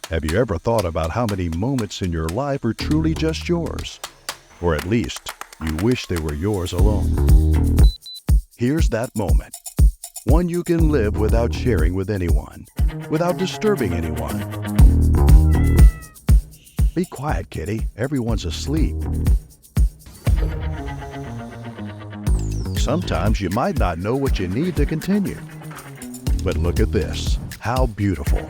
Have you ever thought about how many moments in your life are truly just yours? Or at least, you wish they were yours alone. Here's that moment. One you can live without sharing with anyone, without disturbing anyone. Be quiet, kitty. Everyone's asleep. Sometimes you might not know what you need to continue. But look at this. How beautiful.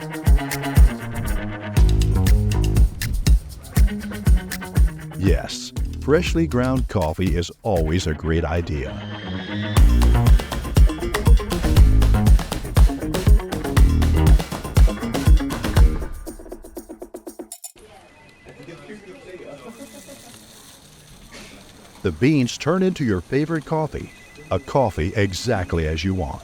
Yes, freshly ground coffee is always a great idea. The beans turn into your favorite coffee, a coffee exactly as you want.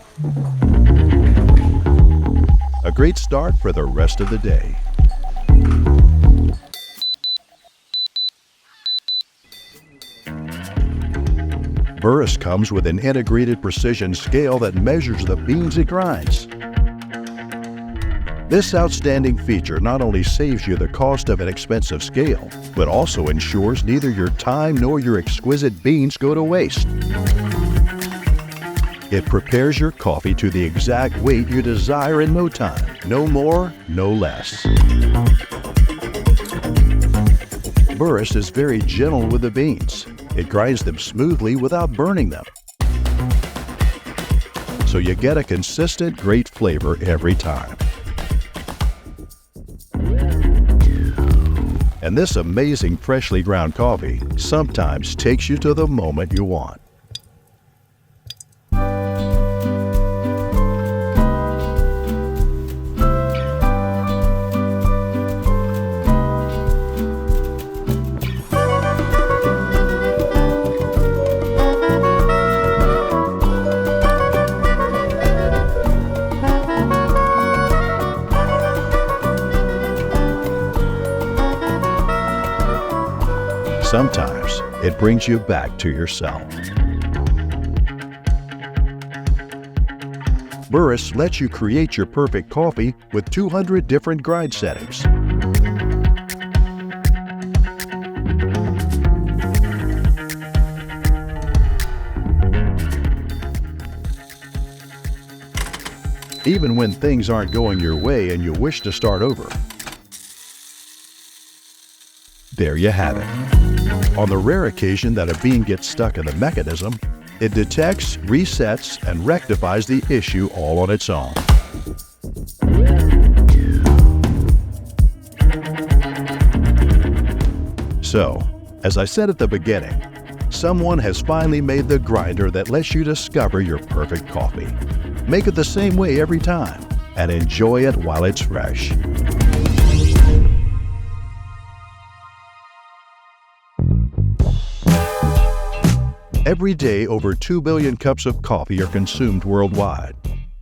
A great start for the rest of the day. BURRUS comes with an integrated precision scale that measures the beans it grinds. This outstanding feature not only saves you the cost of an expensive scale, but also ensures neither your time nor your exquisite beans go to waste. It prepares your coffee to the exact weight you desire in no time. No more, no less. BURRUS is very gentle with the beans. It grinds them smoothly without burning them. So you get a consistent, great flavor every time. And this amazing freshly ground coffee sometimes takes you to the moment you want. Sometimes it brings you back to yourself. BURRUS lets you create your perfect coffee with 200 different grind settings. Even when things aren't going your way and you wish to start over, there you have it. On the rare occasion that a bean gets stuck in the mechanism, it detects, resets, and rectifies the issue all on its own. So, as I said at the beginning, someone has finally made the grinder that lets you discover your perfect coffee. Make it the same way every time, and enjoy it while it's fresh. Every day, over 2 billion cups of coffee are consumed worldwide.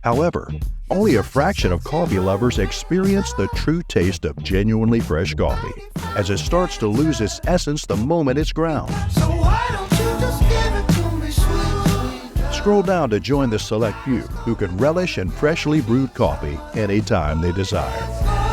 However, only a fraction of coffee lovers experience the true taste of genuinely fresh coffee, as it starts to lose its essence the moment it's ground. So why don't you just give it to me, sweet? Scroll down to join the select few who can relish in freshly brewed coffee anytime they desire.